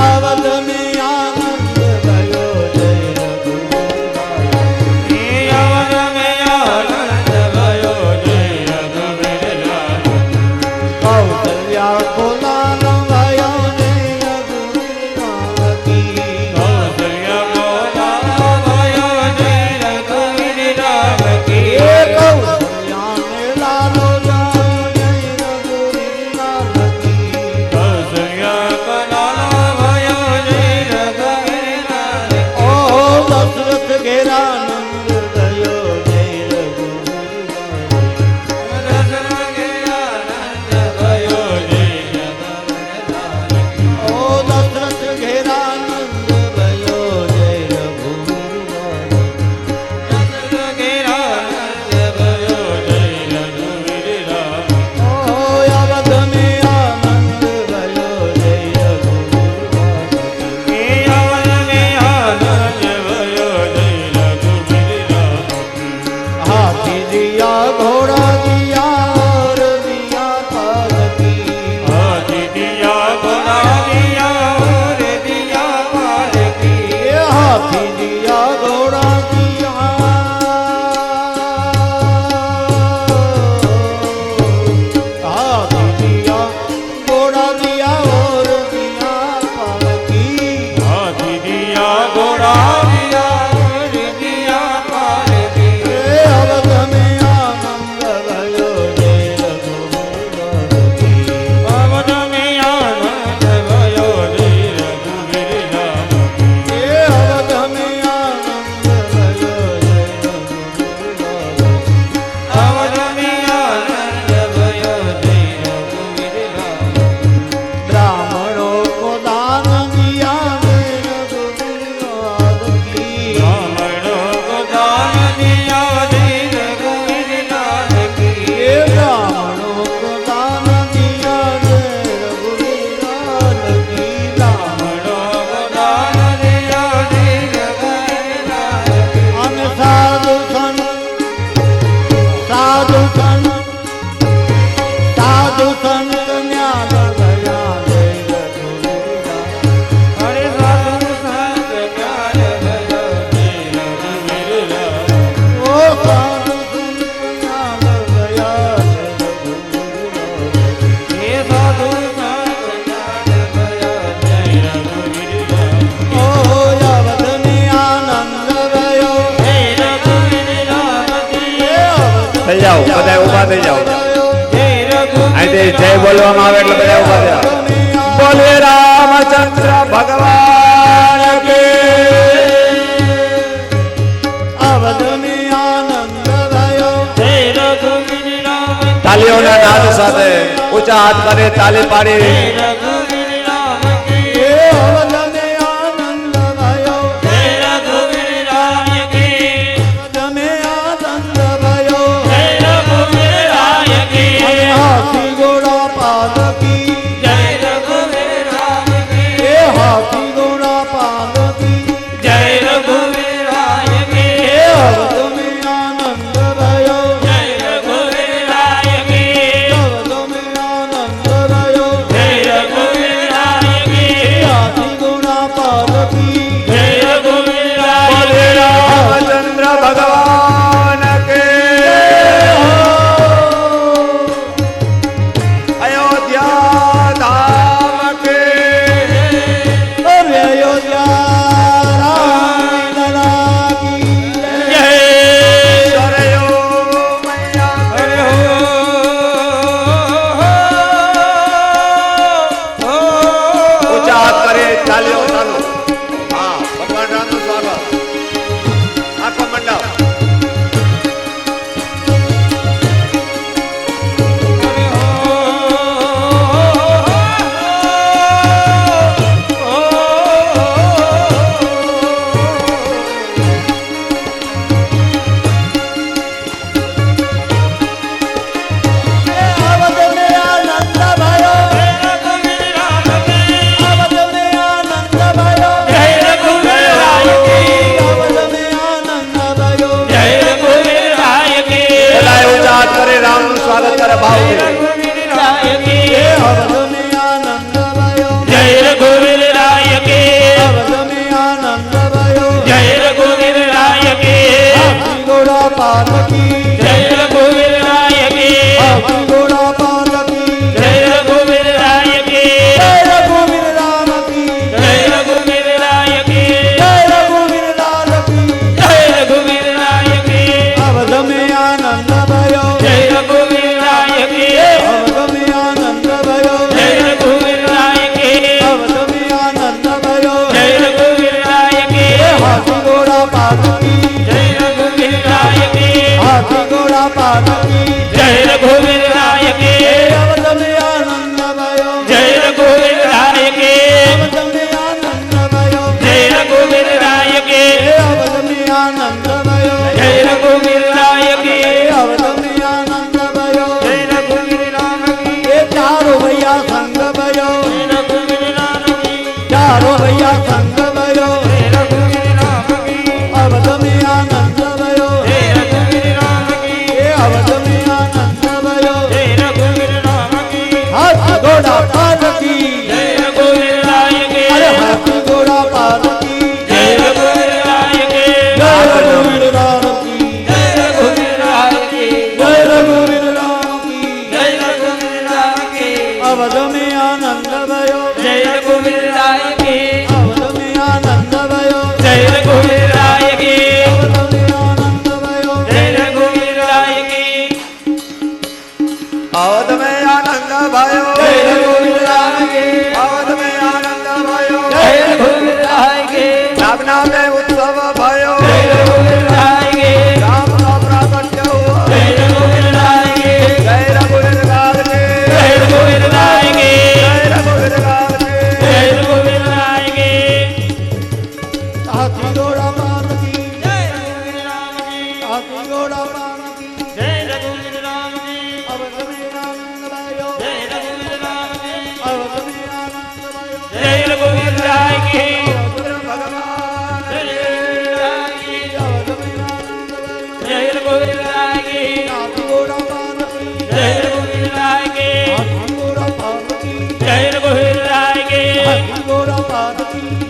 અવધ में आनंद भयो जय रघुवीर अवध में आनंद भयो जय रघुवीर कौशल्या को लाल भयो जय रघुवीर की कौशल्या को लाल भयो जय रघुवीर की कौशल्या ने लालो जाओ जय रघुवीर की कौशल्या को लाल भयो जय रघुवीर ओ दशरथ घेरा नंद भयो जय रघुवीर दशरथ घेरा नंद भयो जय रघुवीर ओ दशरथ घेरा नंद भयो जय रघुवीर दशरथ घेरा नंद भयो जय रघुवीर ओ अवध में आनंद भयो जय रघुवीर अवध में आनंद भयो जय रघुवीर हाथी दिया घोड़ा दिया और दिया पालकी हाथी दिया घोड़ा दिया और दिया पालकी ये हाथी दिया घोड़ा दिया हाथी दिया घोड़ा दिया और दिया पालकी हाथी दिया घोड़ा दिया और दिया पालकी ये अवध में आनंद भयो जय रघुवीर अवध में आनंद भयो जय रघुवीर ये अवध में आनंद भयो जय रघुवीर अवध में आनंद भयो जय रघुवीर ब्राह्मणों को दान दिया जय रघुवीर की ब्राह्मणों को दान दिया जय रघुवीर की ये ब्राह्मणों को दान दिया जय रघुवीर की ब्राह्मणों को दान दिया जय रघुवीर अन साधु सन साधु सन साधु संत ज्ञान भया जय रघुवीर हरे साधु संत ज्ञान भयो जय रघुवीर ओ साधु संत ज्ञान भया जय रघुवीर हे साधु संत ज्ञान भयो जय रघुवीर ओ अवध में आनंद भयो जय रघुवीर થઈ જાઓ બધા ઊભા થઈ જાઓ जय रघुवीर અહીંથી જય બોલવામાં આવે એટલે બધા ઊભા થયા બોલે રામચંદ્ર ભગવાન કે अवध में आनंद भयो जय रघुवीर તાલીઓના નાદ સાથે ઊંચા હાથ કરે તાલી પાડી जय रघुवीर की ये अवध में आनंद भयो जय रघुवीर की अवध में आनंद भयो जय रघुवीर की हाथी घोड़ा पालकी जय रघुवीर की ये हाथी घोड़ा पालकी जय रघुवीर की ये अवध में आनंद भयो जय रघुवीर की अवध में आनंद भयो जय रघुवीर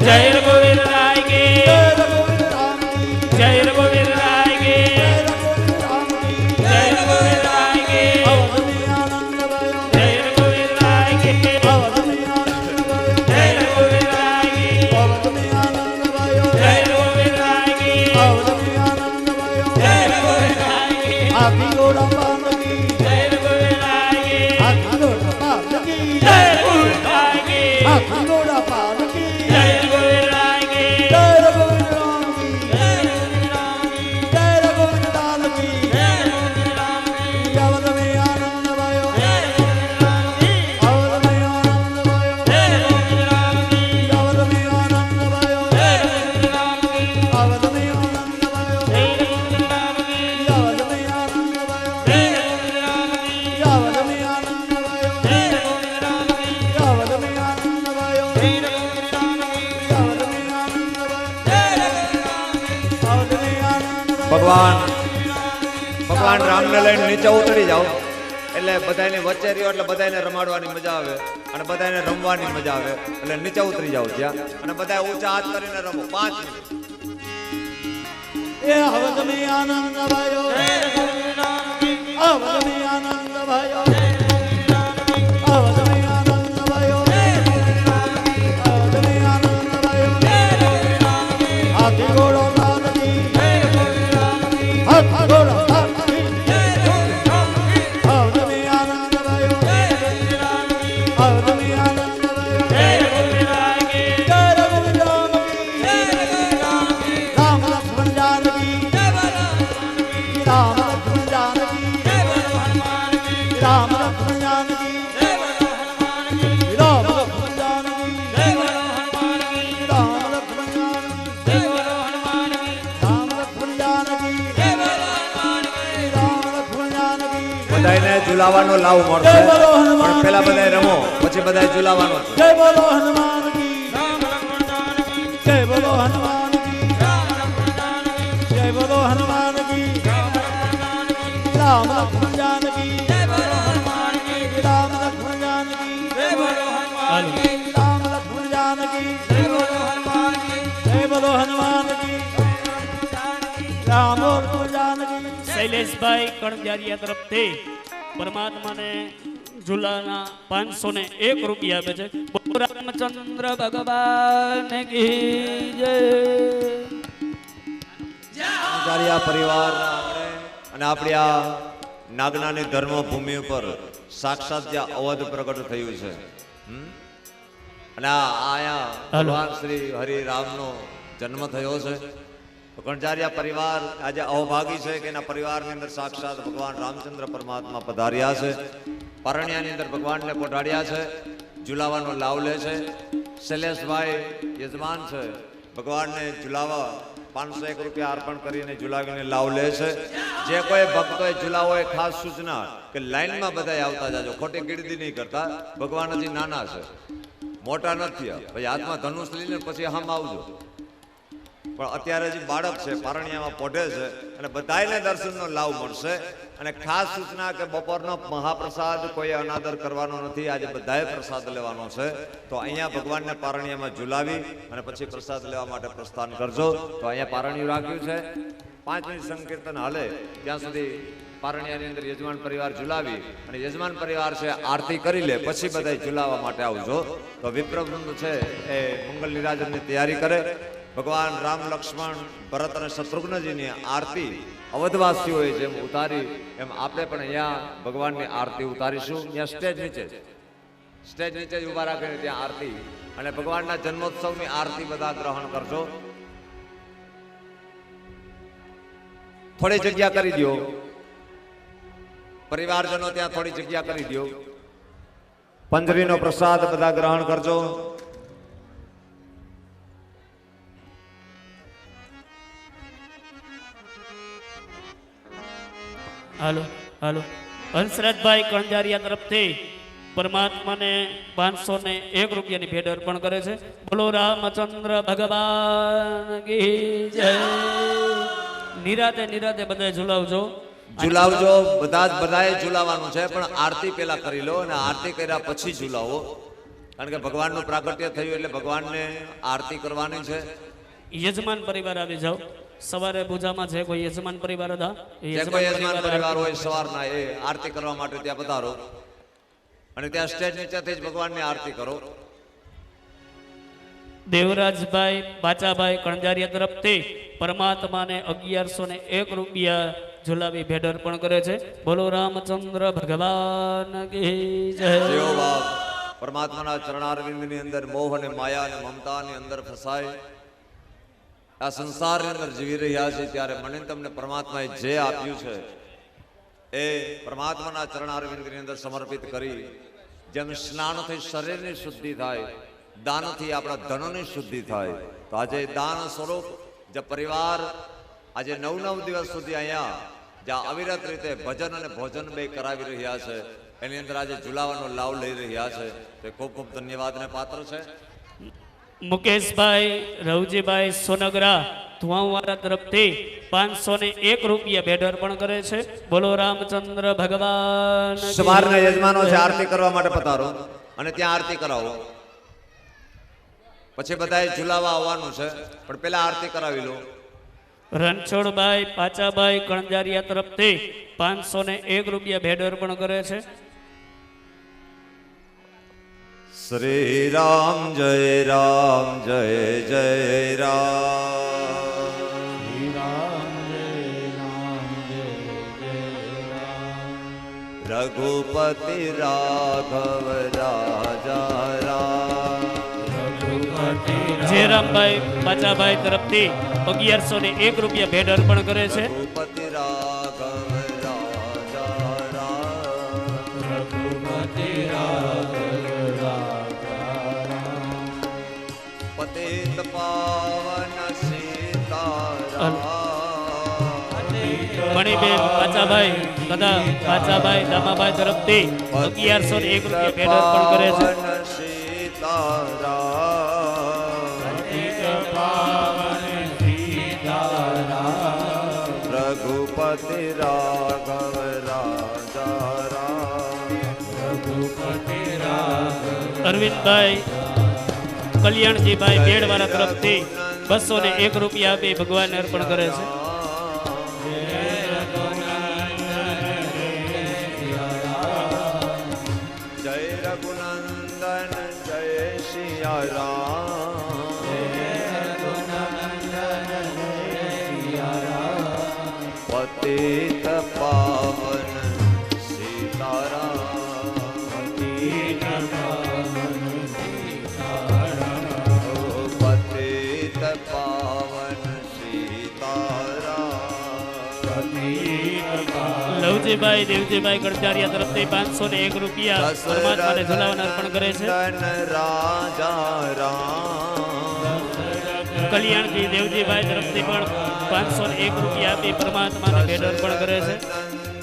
જય રઘુવીર રાય કી જય રઘુવીર રામ કી જય રઘુવીર રાય કી જય રઘુવીર રામ કી જય રઘુવીર રાય કી અવધની આનંદ ભયો જય રઘુવીર રાય કી અવધની આનંદ ભયો જય રઘુવીર રાય કી અવધની આનંદ ભયો જય રઘુવીર રાય કી અવધની આનંદ ભયો જય રઘુવીર રાય કી હાથી ઘોડા પાન કી જય રઘુવીર રાય કી હાથી ઘોડા પાન કી જય રઘુવીર રાય કી હાથી ઘોડા પાન કી જય રઘુવીર રાય કી જય રઘુવીર રામ કી જય રઘુવીર રામ કી જય રઘુવીર લાલ કી જય રઘુવીર રામ કી અવધની આનંદ ભયો જય રઘુવીર રામ કી અવધની આનંદ ભયો જય રઘુવીર રામ કી અવધની આનંદ ભયો જય રઘુવીર રામ કી અવધની આનંદ ભયો જય રઘુવીર રામ કી અવધની આનંદ ભયો જય રઘુવીર રામ કી અવધની આનંદ ભયો જય રઘુવીર રામ કી અવધની આનંદ ભયો જય રઘુવીર રામ કી અવધની આનંદ ભયો જય રઘુવીર રામ કી અવધની આનંદ ભયો ભગવાન રામને લઈને નીચે ઉતરી જાઓ એટલે બધાને વચ્ચે રહ્યો એટલે બધાને રમાડવાની મજા આવે અને બધાને રમવાની મજા આવે એટલે નીચે ઉતરી જાઓ ત્યાં અને બધા ઊંચા હાથ કરીને રમો 5 મિનિટ એ અવધની આનંદ ભયો જય રઘુવીર રામ કી અવધની આનંદ ભયો જય રઘુવીર રામ કી અવધની આનંદ ભયો જય રઘુવીર રામ કી અવધની આનંદ ભયો જય રઘુવીર રામ કી હાથી ઘોડો લાલ કી જય રઘુવીર રામ કી હાથી ઘોડો લાલ કી જય રઘુવીર રામ કી અવધની આનંદ ભયો જય રઘુવીર રામ કી અવધની આનંદ ભયો જય રઘુવીર રામ કી જય રઘુવીર રામ કી જય રઘુવીર રામ કી રામ લક્ષ્મણ જાનકી જય બોલો હનુમાન કી રામ લક્ષ્મણ જાનકી જય બોલો હનુમાન કી રામ લક્ષ્મણ જાનકી જય બોલો હનુમાન કી રામ લક્ષ્મણ જાનકી જય બોલો હનુમાન કી રામ લક્ષ્મણ જાનકી જય બોલો હનુમાન કી રામ લક્ષ્મણ જાનકી જય બોલો હનુમાન કી રામ લક્ષ્મણ જાનકી બધાને ઝુલાવાનો લાવ મળશે જય બોલો હનુમાન પણ પહેલા બધાય રમો પછી બધાય ઝુલાવાનો છે જય બોલો હનુમાન કી રામ લક્ષ્મણ જાનકી જય બોલો હનુમાન કી રામ લક્ષ્મણ જાનકી જય બોલો હનુમાન કી રામ લક્ષ્મણ જાનકી રામ લક્ષ્મણ જાનકી જય બોલો હનુમાન કી રામ લક્ષ્મણ જાનકી જય બોલો હનુમાન કી રામ લક્ષ્મણ જાનકી જય બોલો હનુમાન કી જય બોલો હનુમાન કી રામ લક્ષ્મણ જાનકી શૈલેષભાઈ કણજારિયા તરફથી પરમાત્માને ઝુલાના 501 રૂપિયા આપે છે. બોલો રામચંદ્ર ભગવાન કી જય. આચાર્ય પરિવારના આંગણે અને આપણી આ નાગનાની ધર્મભૂમિ ઉપર સાક્ષાત જે અવધ પ્રગટ થયું છે અને આયા ભગવાન શ્રી હરિ રામનો જન્મ થયો છે. તો કણજારિયા પરિવાર આજે અવભાગી છે કે એના પરિવારની અંદર સાક્ષાત ભગવાન રામચંદ્ર પરમાત્મા પધાર્યા છે. પરણ્યાની અંદર ભગવાનને પોઢાડ્યા છે, ઝુલાવાનો લાવ લે છે. શૈલેષભાઈ યજમાન છે, ભગવાનને ઝુલાવા 501 રૂપિયા અર્પણ કરીને ઝુલાવીને લાવ લે છે. જે કોઈ ભક્તોએ ઝુલાવો એ ખાસ સૂચના કે લાઈનમાં બધા આવતા જાજો, ખોટી ગીરદી નહીં કરતા. ભગવાન હજી નાના છે, મોટા નથી. પછી હાથમાં ધનુષ લઈને પછી આમ આવજો. પણ અત્યારે જે બાળક છે પારણિયામાં પોઢે છે અને બધાને દર્શનનો લાભ મળશે. અને ખાસ સૂચના કે બપોરનો મહાપ્રસાદ કોઈ અનાદર કરવાનો નથી, આજે બધાએ પ્રસાદ લેવાનો છે. તો અહીંયા ભગવાનને પારણિયામાં ઝુલાવી અને પછી પ્રસાદ લેવા માટે પ્રસ્થાન કરજો. તો અહીંયા પારણિયું રાખ્યું છે, 5 મિનિટ સંકીર્તન હાલે ત્યાં સુધી પારણિયાની અંદર યજમાન પરિવાર ઝુલાવી અને યજમાન પરિવાર છે આરતી કરી લે, પછી બધા ઝુલાવવા માટે આવજો. તો વિપ્રવૃંદ છે એ મંગલ નિરાજનની તૈયારી કરે. ભગવાન રામ, લક્ષ્મણ, ભરત અને શત્રુઘ્નજીની આરતી અવધવાસીઓએ જેમ ઉતારી એમ આપણે પણ અહીંયા ભગવાનની આરતી ઉતારીશું. ત્યાં સ્ટેજ નીચે જ ઉભા રાખીને ત્યાં આરતી અને ભગવાનના જન્મોત્સવની આરતી બધા ગ્રહણ કરજો. થોડી જગ્યા કરી દો, પરિવારજનો ત્યાં થોડી જગ્યા કરી દો. પંજરીનો પ્રસાદ બધા ગ્રહણ કરજો. હાલો હાલો. હંસરાજભાઈ કણજારિયા તરફથી પરમાત્માને 501 રૂપિયાની ભેટ અર્પણ કરે છે. બોલો રામચંદ્ર ભગવાન કી જય. નિરાતે બધા ઝુલાવજો. બધાએ ઝુલાવવાનું છે, પણ આરતી પેલા કરી લો અને આરતી કર્યા પછી ઝુલાવો. કારણ કે ભગવાનનું પ્રાગટ્ય થયું એટલે ભગવાનને આરતી કરવાની છે. યજમાન પરિવાર આવી જાઓ. સવારે પૂજામાં છે કોઈ યજમાન પરિવાર હતા એ જે કોઈ યજમાન પરિવાર હોય આરતી સવારના એ આરતી કરવા માટે ત્યાં પધારો અને ત્યાં સ્ટેજ નીચેથી જ ભગવાનની આરતી કરો. દેવરાજભાઈ બાચાભાઈ કણજારિયા તરફથી પરમાત્માને 1101 રૂપિયા ઝુલાવી ભેટ અર્પણ કરે છે. બોલો રામચંદ્ર ભગવાન કી જય. જેઓ બાપ પરમાત્માના ચરણારવિંદની અંદર મોહ અને માયા અને મમતાની અંદર ફસાય આ સંસારની અંદર જીવી રહ્યા છે ત્યારે મને તમને પરમાત્માએ જે આપ્યું છે એ પરમાત્માના ચરણારવિંદની અંદર સમર્પિત કરી જેમ સ્નાનથી શરીરની શુદ્ધિ થાય, દાનથી આપણા ધનની શુદ્ધિ થાય, તો આજે દાન સ્વરૂપ જે પરિવાર આજે 9 દિવસ સુધી અહીંયા જ્યાં અવિરત રીતે ભજન અને ભોજન બે કરાવી રહ્યા છે એની અંદર આજે ઝુલાવાનો લાવ લઈ રહ્યા છે તે ખૂબ ખૂબ ધન્યવાદને પાત્ર છે. મુકેશભાઈ રવજીભાઈ સોનગરા ધુવાવાળા તરફથી 501 રૂપિયા ભેટ અર્પણ કરે છે. બોલો રામચંદ્ર ભગવાન કી જય. સમાજના યજમાનો છે આરતી કરવા માટે પધારો અને ત્યાં આરતી કરાવો. પછી બધાએ ઝુલાવા આવવાનું છે પણ પેલા આરતી કરાવી લો. રણછોડભાઈ પાચાભાઈ કણજારિયા તરફથી 501 રૂપિયા ભેટ અર્પણ કરે છે. શ્રી રામ જય રામ જય જય રામ. શ્રી રામ જય રામ જય જય રામ. રઘુપતિ રાઘવ રાજા રામ. જયરામભાઈ પાચાભાઈ તરફથી 1101 રૂપિયા ભેટ અર્પણ કરે છે. રઘુપતિ રાઘવ રાજા રામ. રઘુપતિ રાઘવ રાજા રામ. પતિત પાવન સીતારામ. મણિબેન પાચાભાઈ તથા પાચાભાઈ દામાભાઈ તરફથી 1101 રૂપિયા ભેટ અર્પણ કરે છે. પાવન સીતારામ. રઘુપતિ રાઘવ રાજા રામ. રઘુપતિ રાઘવ. અરવિંદભાઈ કલ્યાણજીભાઈ બેડવાળા તરફથી 201 રૂપિયા આપી ભગવાનને અર્પણ કરે છે. જય રઘુનંદન જય સિયા રામ. પતિત પાવન સીતારામ. પતિત પાવન સીતારામ. લવજીભાઈ દેવજીભાઈ કણજારિયા તરફથી 501 રૂપિયા પરમાત્માને ઝુલાવાના અર્પણ કરે છે. રાજા રામ. કલ્યાણજી દેવજીભાઈ તરફથી પણ 501 રૂપિયા આપી પરમાત્માને ભેટ અર્પણ કરે છે.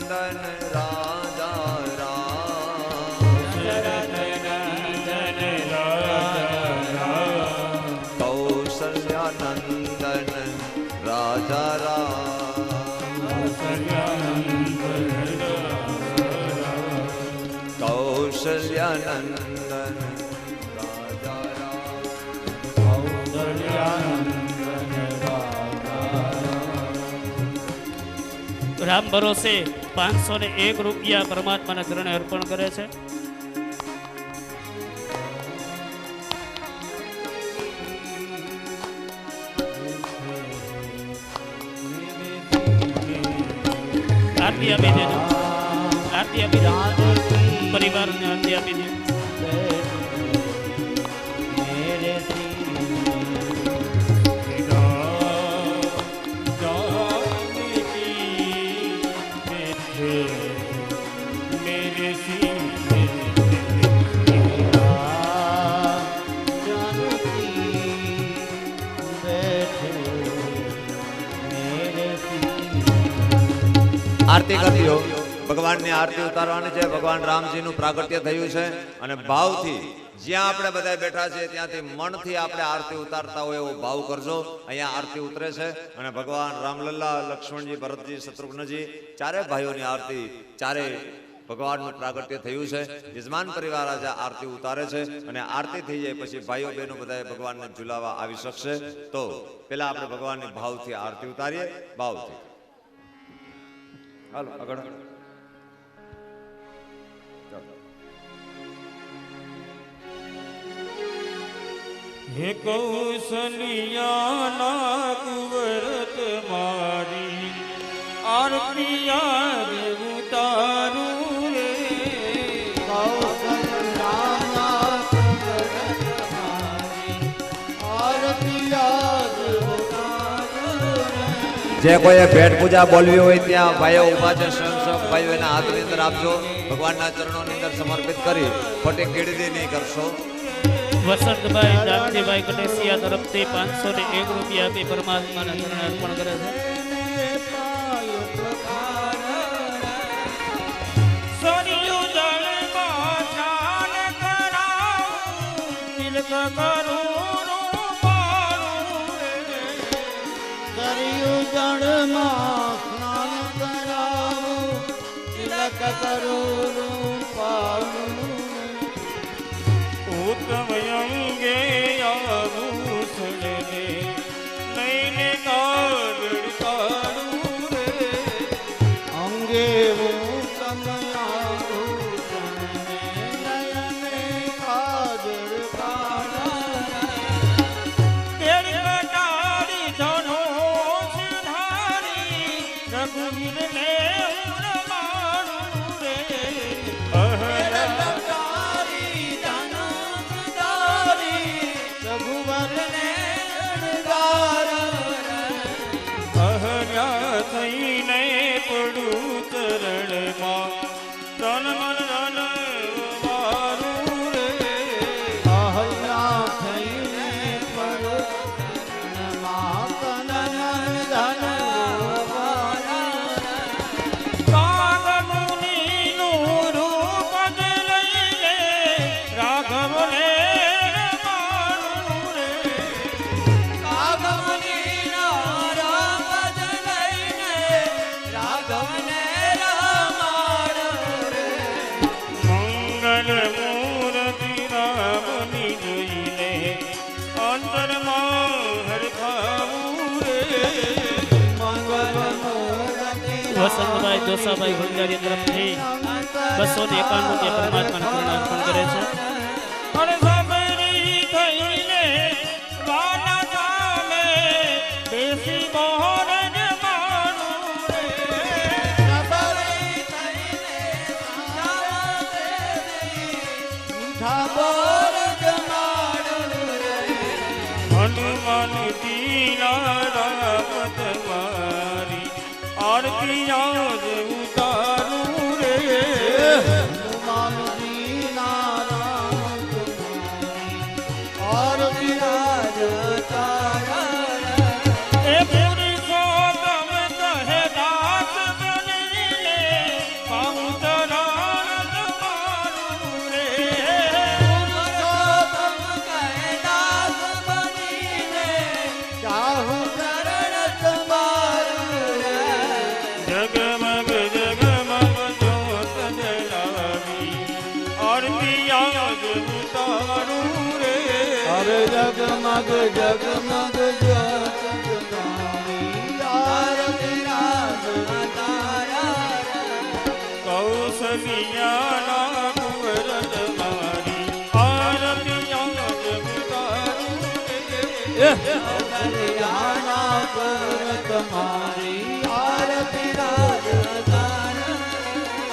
નંદન રાજા રામ. કૌશલ્યાનંદન રાજા રામ. કૌશલ્યાનંદન રાજા રામ. રામ ભરોસે 501 રૂપિયા પરમાત્માના ચરણે અર્પણ કરે છે. આરતી આપી દેજો. આરતી આપી દેજો. પરિવારને આરતી આપી દેજો. મેરે આરતી કરી લો. ભગવાનની આરતી ઉતારવાની છે. ભગવાન રામજીનું પ્રાગટ્ય થયું છે અને ભાવથી જ્યાં આપણે બધા બેઠા છે ત્યાંથી મનથી આપણે આરતી ઉતારતા હોય એવો ભાવ કરજો. અહીંયા આરતી ઉતરે છે અને ભગવાન રામલલ્લા, લક્ષ્મણજી, ભરતજી, શત્રુઘ્નજી ચારે ભાઈઓની આરતી ચારે ભગવાનનું પ્રાગટ્ય થયું છે. યજમાન પરિવાર આજે આરતી ઉતારે છે અને આરતી થઈ જાય પછી ભાઈઓ બહેનો બધા ભગવાનને ઝુલાવા આવી શકશે. તો પેલા આપણે ભગવાનની ભાવથી આરતી ઉતારીએ. ભાવથી હાલો આગળ. હે કૌશલિયાના કુંવર તમારી આરતી યાદ ઉતારું રે. જે કોઈએ ભેટ પૂજા બોલવી હોય ત્યાં ભાઈઓ ઉભા છે, સ્વયંસેવક ભાઈઓ એના હાથની અંદર આપજો. ભગવાનના ચરણોની અંદર સમર્પિત કરી ખોટી કીડી નહીં કરશો. વસંતભાઈ જાનજીભાઈ કટેસિયા તરફથી 501 રૂપિયા આપી પરમાત્માના ચરણે અર્પણ કરે છે. સરિયું જળમાં સ્નાન કરાવું, તિલક કરું રૂપાળું રે. સરિયું જળમાં સ્નાન કરાવું, તિલક કરું રૂપાળું. ઉત્તમ અંગે આભૂષણ લે, લઈને કાગળ કાઢું રે. અંગે ઉત્તમ આભૂષણ ને નયને કાજળ કાઢા. તેરી કટારી ધનોષ ધારી, રઘુવીરને ઉરમાડું રે. અહર્યા થઈને પડું ચરણમાં, તન મન ધન મારું રે. અહલ્યા થઈને પડો ચરણમાં, તન મન ધન કાગ મુનિનું રૂપ જ લઈને રાઘવને મારું રે. મંગલ મૂર્તિ રામની જોઈને અંતરમાં હરખાવું રે. વસંતભાઈ જોસાભાઈ ગુંજારી તરફથી 251 રૂપિયા પરમાત્માના ચરણે અર્પણ કરે છે. અરે સાબરી થઈને વાના સામે બેસી મોહન જ મારું રે. હનુમાન દીના રામ તમારી આરતી યાદ ઉતારું રે. એ પુરુષોત્તમ કહે દાસ બનીને પાઉં ચરણ તમારું રે. જગમગ જગમગ જ્યોત જલાવી આરતી યાદ ઉતારું રે. જગમગ જગમગ જ્યોત જલાવી આરતી રાજ તારા. કૌશલિયાના કુંવર તમારી આરતી યાદ ઉતારું રે. કલ્યાણા કર તમારી આરતી રાજ તારા.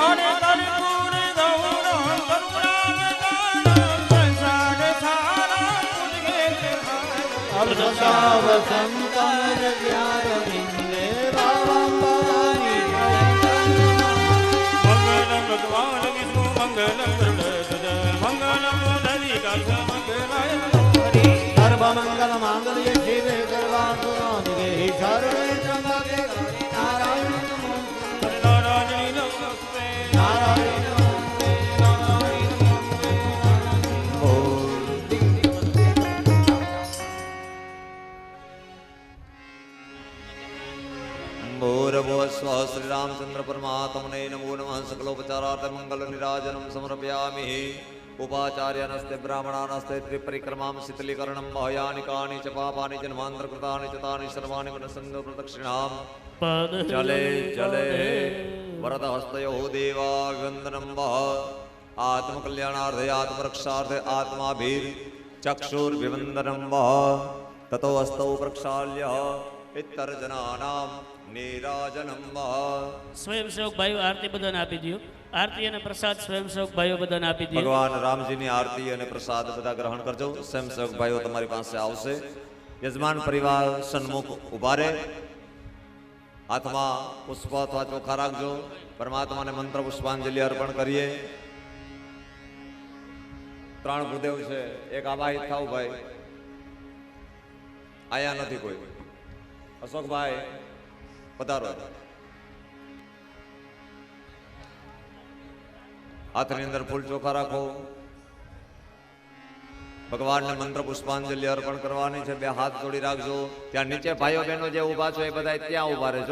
અરે તરપુર ગૌરવ કરુણાવતાર સંસાર સારા ઉજગે અર્ધસાવ સંતર વ્યાર બિંદે રાવંબાની. મંગલમ ભગવાન વિષ્ણુ મંગલમ ગરુડધ્વજ મંગલમ ધનિકાક્ષ મંગલાય હરિ. સર્વ મંગલ માંગલ્ય શિવે સર્વાર્થસાધિકે શરણે ત્ર્યંબકે નારાયણ નમોસ્તુતે. નારાયણી નમસ્તે. નારાયણ નમોસ્તે, નારાયણ નમોસ્તે. મોર ભૂર્ભુવસ્વ શ્રી રામચંદ્ર પરમાત્મને નમો નમઃ સકલોપચારાર્થ મંગલ નિરાજનમ સમર્પયામિ ઉપાચાર્યનસ્તે બ્રાહ્મણાનસ્તે ત્રિપરિક્રમામ શીતલીકરણમ મહયાનિકાની ચ પાપાની જન્માંતર કૃતાની ચ તાની સર્વાણી ગુણસંગ પ્રદક્ષિણામ જલે જલે વરદ હસ્તયો દેવા વંદનમ આત્મકલ્યાણાર્થે આત્મરક્ષાર્થે આત્માભીર ચક્ષુર્વિવંદનમ તતો હસ્તૌ પ્રક્ષાલ્ય ઇતરજનાનામ નીરાજનમ સ્વયંસેવક ભાઈઓ આરતી બધાને આપી દો. આરતી અને પ્રસાદ સ્વયંસેવક ભાઈઓ બધાને આપી દો. ભગવાન રામજીની આરતી અને પ્રસાદ બધા ગ્રહણ કરજો. સ્વયંસેવક ભાઈઓ તમારી પાસે આવશે. યજમાન પરિવાર સન્મુખ ઉભા રહે. હાથમાં પુષ્પ અથવા ચોખા રાખજો. પરમાત્માને મંત્ર પુષ્પાંજલિ અર્પણ કરીએ. 3 ભૂદેવ છે. એક આવાહિત થાવ ભાઈ. આયા નથી કોઈ. અશોકભાઈ પધારો. હાથની અંદર ફૂલ ચોખા રાખો. ભગવાનને મંત્ર પુષ્પાંજલિ અર્પણ કરવાની છે. 2 હાથ જોડી રાખજો. ત્યાં નીચે ભાઈઓ બહેનો જે ઊભા છો એ બધા ત્યાં ઊભા રહેજો.